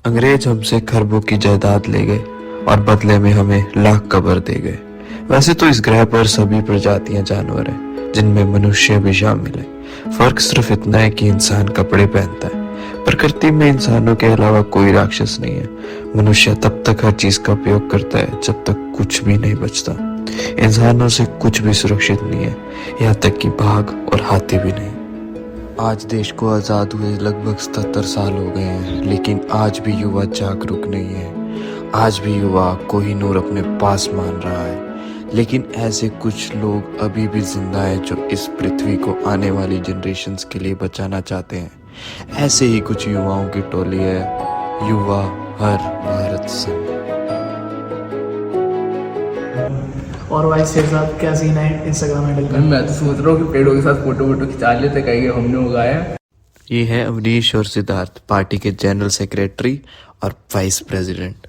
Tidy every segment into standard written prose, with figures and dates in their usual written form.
अंग्रेज हमसे खरबों की जायदाद ले गए और बदले में हमें लाख कब्र दे गए। वैसे तो इस ग्रह पर सभी प्रजातियां जानवर हैं, जिनमें मनुष्य भी शामिल है। फर्क सिर्फ इतना है कि इंसान कपड़े पहनता है। प्रकृति में इंसानों के अलावा कोई राक्षस नहीं है। मनुष्य तब तक हर चीज का उपयोग करता है जब तक कुछ भी नहीं बचता। इंसानों से कुछ भी सुरक्षित नहीं है, यहाँ तक कि बाघ और हाथी भी नहीं। आज देश को आज़ाद हुए लगभग 77 साल हो गए हैं, लेकिन आज भी युवा जागरूक नहीं है। आज भी युवा कोहिनूर अपने पास मान रहा है, लेकिन ऐसे कुछ लोग अभी भी जिंदा हैं जो इस पृथ्वी को आने वाली जनरेशन्स के लिए बचाना चाहते हैं। ऐसे ही कुछ युवाओं की टोली है युवा हर भारत संघ। और भाई शेर साहब क्या सीन है इंस्टाग्राम हैंडल का? मैं तो सोच रहा हूँ कि पेड़ों के साथ फोटो वोटो खिंचा लेते, कहीं हमने उगाया। ये है अवनीश और सिद्धार्थ, पार्टी के जनरल सेक्रेटरी और वाइस प्रेसिडेंट।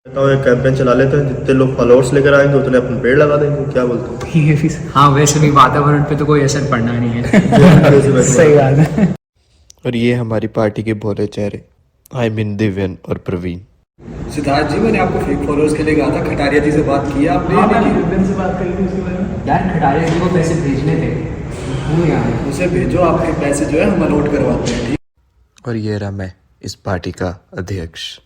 एक कैंपेन चला लेते हैं, जितने लोग फॉलोअर्स लेकर आएंगे उतने अपन पेड़ लगा देंगे। क्या बोलते हो? ये भी हाँ, वैसे भी वातावरण पे तो कोई असर पड़ना नहीं है। सही बात है। और ये हमारी पार्टी के भोले चेहरे, आई मीन दिव्यन और प्रवीण। सिद्धार्थ जी, मैंने आपको फेक फॉलोअर्स के लिए कहा था, खटारिया जी से बात की आपने? हाँ, मैंने विपिन से बात करी थी उसके बारे में। यार खटारिया जी को पैसे भेजने थे, वो यार उसे भेजो, आपके पैसे जो है हम अलॉट करवाते हैं, ठीक? और ये रहा मैं, इस पार्टी का अध्यक्ष।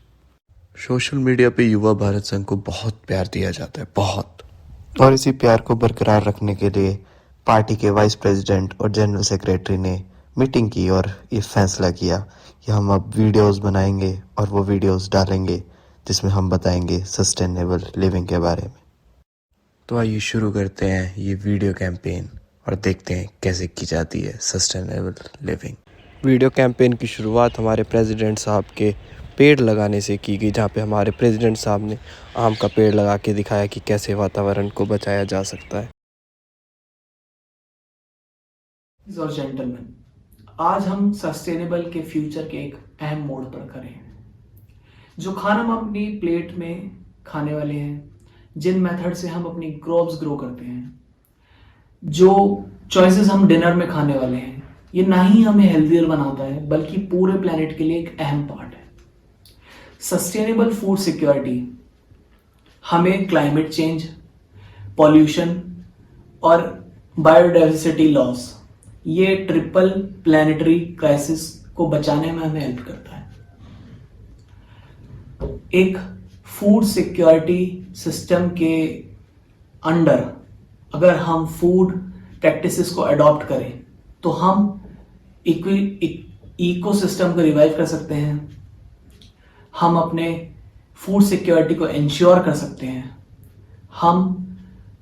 सोशल मीडिया पे युवा भारत संघ को बहुत प्यार दिया जाता है, बहुत। और इसी प्यार को बरकरार रखने के लिए पार्टी के वाइस प्रेसिडेंट और जनरल सेक्रेटरी ने मीटिंग की और ये फैसला किया कि हम अब वीडियोस बनाएंगे और वो वीडियोस डालेंगे जिसमें हम बताएंगे सस्टेनेबल लिविंग के बारे में। तो आइए शुरू करते हैं ये वीडियो कैंपेन और देखते हैं कैसे की जाती है सस्टेनेबल लिविंग। वीडियो कैंपेन की शुरुआत हमारे प्रेसिडेंट साहब के पेड़ लगाने से की गई, जहाँ पे हमारे प्रेसिडेंट साहब ने आम का पेड़ लगा के दिखाया कि कैसे वातावरण को बचाया जा सकता है। और जेंटलमैन, आज हम सस्टेनेबल के फ्यूचर के एक अहम मोड़ पर खड़े हैं। जो खाना हम अपनी प्लेट में खाने वाले हैं, जिन मेथड से हम अपनी क्रॉप्स ग्रो करते हैं, जो चॉइसेस हम डिनर में खाने वाले हैं, ये ना ही हमें हेल्दियर बनाता है बल्कि पूरे प्लेनेट के लिए एक अहम पार्ट है। सस्टेनेबल फूड सिक्योरिटी हमें क्लाइमेट चेंज, पॉल्यूशन और बायोडाइवर्सिटी लॉस, ये ट्रिपल प्लैनेटरी क्राइसिस को बचाने में हमें हेल्प करता है। एक फूड सिक्योरिटी सिस्टम के अंडर अगर हम फूड प्रैक्टिसेस को अडॉप्ट करें तो हम इकोसिस्टम को रिवाइव कर सकते हैं, हम अपने फूड सिक्योरिटी को इंश्योर कर सकते हैं, हम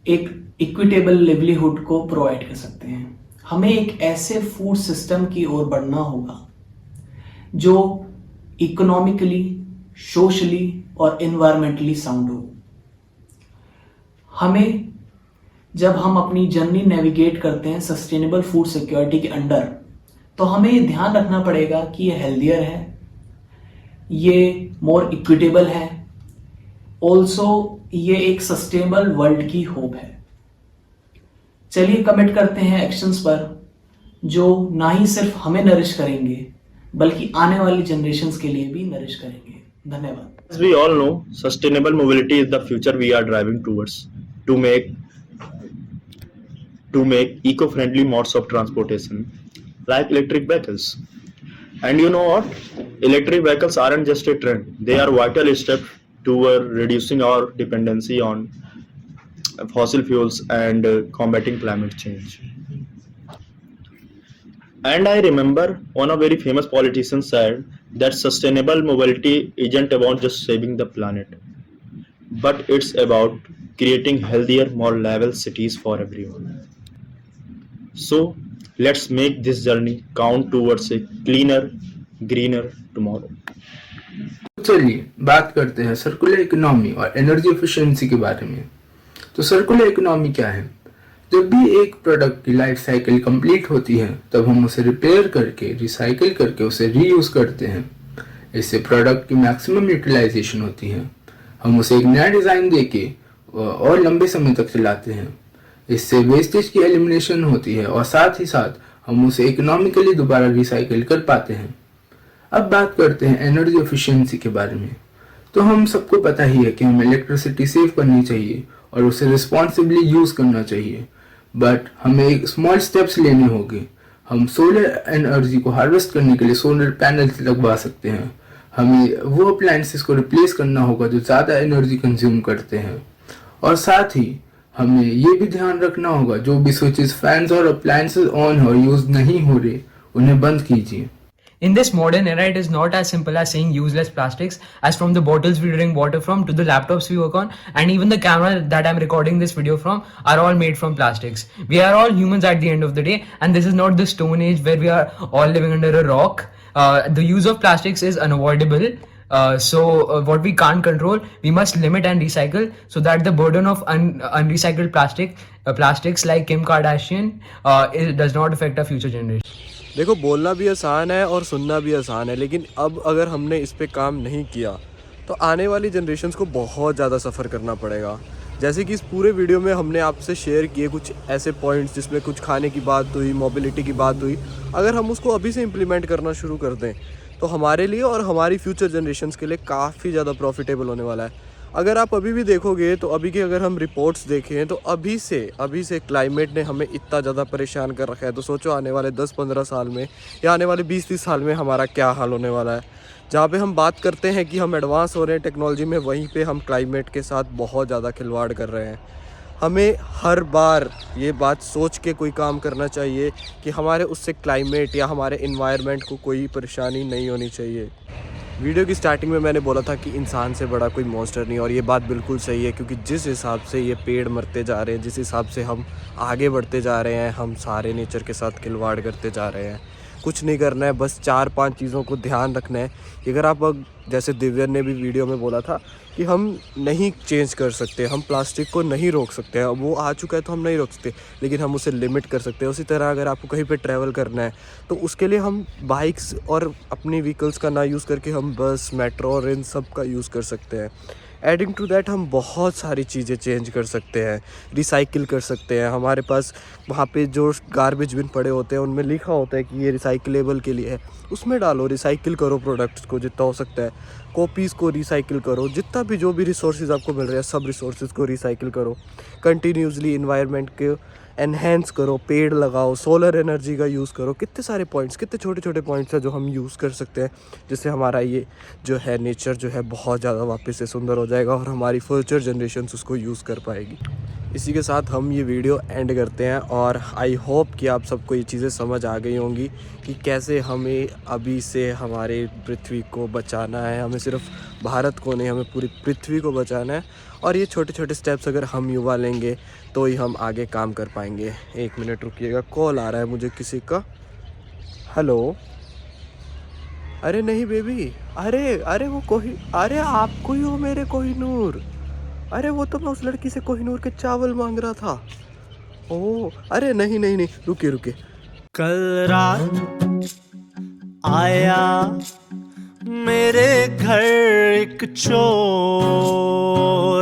एक इक्विटेबल लिवलीहुड को प्रोवाइड कर सकते हैं। हमें एक ऐसे फूड सिस्टम की ओर बढ़ना होगा जो इकोनॉमिकली, सोशली और एनवायरमेंटली साउंड हो। हमें जब हम अपनी जर्नी नेविगेट करते हैं सस्टेनेबल फूड सिक्योरिटी के अंडर, तो हमें ये ध्यान रखना पड़ेगा कि ये हेल्दियर है, ये मोर इक्विटेबल है, ऑल्सो ये एक सस्टेनेबल वर्ल्ड की होप है। चलिए कमिट करते हैं एक्शंस पर जो ना ही सिर्फ हमें नरिश करेंगे बल्कि आने वाली जनरेशन्स के लिए भी नरिश करेंगे। धन्यवाद। As we all know, sustainable mobility is the future we are driving towards to make eco-friendly modes of transportation like electric vehicles. And you know what? Electric vehicles aren't just a trend; they are vital step toward reducing our dependency on fossil fuels and combating climate change. And I remember one of very famous politicians said that sustainable mobility isn't about just saving the planet, but it's about creating healthier, more level cities for everyone. So let's make this journey count towards a cleaner, greener tomorrow. चलिए बात करते हैं circular economy और energy efficiency के बारे में। तो circular economy क्या है? जब भी एक प्रोडक्ट की लाइफ साइकिल कंप्लीट होती है तब हम उसे रिपेयर करके, रिसाइकिल करके उसे रीयूज करते हैं। इससे प्रोडक्ट की मैक्सिमम यूटिलाइजेशन होती है। हम उसे एक नया डिज़ाइन देके और लंबे समय तक चलाते हैं। इससे वेस्टेज की एलिमिनेशन होती है और साथ ही साथ हम उसे इकोनॉमिकली दोबारा रिसाइकिल कर पाते हैं। अब बात करते हैं एनर्जी एफिशिएंसी के बारे में। तो हम सबको पता ही है कि हमें इलेक्ट्रिसिटी सेव करनी चाहिए और उसे रिस्पॉन्सिबली यूज करना चाहिए, बट हमें एक स्मॉल स्टेप्स लेने होंगे। हम सोलर एनर्जी को हार्वेस्ट करने के लिए सोलर पैनल्स लगवा सकते हैं। हमें वो अप्लायंसेस को रिप्लेस करना होगा जो ज़्यादा एनर्जी कंज्यूम करते हैं, और साथ ही हमें ये भी ध्यान रखना होगा जो भी स्विचेस, फैंस और अप्लायंसेस ऑन और यूज नहीं हो रहे उन्हें बंद कीजिए। In this modern era, it is not as simple as saying useless plastics, as from the bottles we drink water from to the laptops we work on, and even the camera that I'm recording this video from are all made from plastics. We are all humans at the end of the day, and this is not the Stone Age where we are all living under a rock. The use of plastics is unavoidable. So what we can't control, we must limit and recycle so that the burden of unrecycled plastics like Kim Kardashian does not affect our future generations. देखो, बोलना भी आसान है और सुनना भी आसान है, लेकिन अब अगर हमने इस पे काम नहीं किया तो आने वाली जनरेशन्स को बहुत ज़्यादा सफ़र करना पड़ेगा। जैसे कि इस पूरे वीडियो में हमने आपसे शेयर किए कुछ ऐसे पॉइंट्स जिसमें कुछ खाने की बात हुई, मोबिलिटी की बात हुई। अगर हम उसको अभी से इम्प्लीमेंट करना शुरू कर दें तो हमारे लिए और हमारी फ्यूचर जनरेशन्स के लिए काफ़ी ज़्यादा प्रॉफिटेबल होने वाला है। अगर आप अभी भी देखोगे तो अभी की अगर हम रिपोर्ट्स देखें तो अभी से क्लाइमेट ने हमें इतना ज़्यादा परेशान कर रखा है, तो सोचो आने वाले 10-15 साल में या आने वाले 20-30 साल में हमारा क्या हाल होने वाला है। जहाँ पे हम बात करते हैं कि हम एडवांस हो रहे हैं टेक्नोलॉजी में, वहीं पे हम क्लाइमेट के साथ बहुत ज़्यादा खिलवाड़ कर रहे हैं। हमें हर बार ये बात सोच के कोई काम करना चाहिए कि हमारे उससे क्लाइमेट या हमारे इन्वायरमेंट को कोई परेशानी नहीं होनी चाहिए। वीडियो की स्टार्टिंग में मैंने बोला था कि इंसान से बड़ा कोई मॉन्स्टर नहीं, और ये बात बिल्कुल सही है, क्योंकि जिस हिसाब से ये पेड़ मरते जा रहे हैं, जिस हिसाब से हम आगे बढ़ते जा रहे हैं, हम सारे नेचर के साथ खिलवाड़ करते जा रहे हैं। कुछ नहीं करना है, बस 4-5 चीज़ों को ध्यान रखना है कि अगर आप जैसे दिव्या ने भी वीडियो में बोला था कि हम नहीं चेंज कर सकते, हम प्लास्टिक को नहीं रोक सकते, अब वो आ चुका है तो हम नहीं रोक सकते, लेकिन हम उसे लिमिट कर सकते हैं। उसी तरह अगर आपको कहीं पे ट्रैवल करना है तो उसके लिए हम बाइक्स और अपनी व्हीकल्स का ना यूज़ करके हम बस, मेट्रो और इन सब का यूज़ कर सकते हैं। एडिंग टू दैट हम बहुत सारी चीज़ें चेंज कर सकते हैं, रिसाइकिल कर सकते हैं। हमारे पास वहाँ पे जो गार्बेज बिन पड़े होते हैं उनमें लिखा होता है कि ये रिसाइकलेबल के लिए है, उसमें डालो, रिसाइकिल करो प्रोडक्ट्स को जितना हो सकता है, कॉपीज़ को रिसाइकिल करो, जितना भी जो भी रिसोर्सेज आपको मिल रहे हैं सब रिसोर्सेज को रिसाइकिल करो, कंटिन्यूसली इन्वायरमेंट के एनहेंस करो, पेड़ लगाओ, सोलर एनर्जी का यूज़ करो। कितने सारे पॉइंट्स, कितने छोटे छोटे पॉइंट्स हैं जो हम यूज़ कर सकते हैं, जिससे हमारा ये जो है नेचर जो है बहुत ज़्यादा वापस से सुंदर हो जाएगा और हमारी फ्यूचर जनरेशन्स उसको यूज़ कर पाएगी। इसी के साथ हम ये वीडियो एंड करते हैं, और आई होप कि आप सबको ये चीज़ें समझ आ गई होंगी कि कैसे हमें अभी से हमारे पृथ्वी को बचाना है। हमें सिर्फ भारत को नहीं, हमें पूरी पृथ्वी को बचाना है, और ये छोटे छोटे स्टेप्स अगर हम युवा लेंगे तो ही हम आगे काम कर पाएंगे। 1 मिनट रुकिएगा, कॉल आ रहा है मुझे किसी का। हेलो, अरे नहीं बेबी, अरे वो अरे आप कोई हो मेरे कोहिनूर। अरे वो तो मैं उस लड़की से कोहिनूर के चावल मांग रहा था। ओह अरे नहीं, रुके। कल रात आया मेरे घर एक चोर।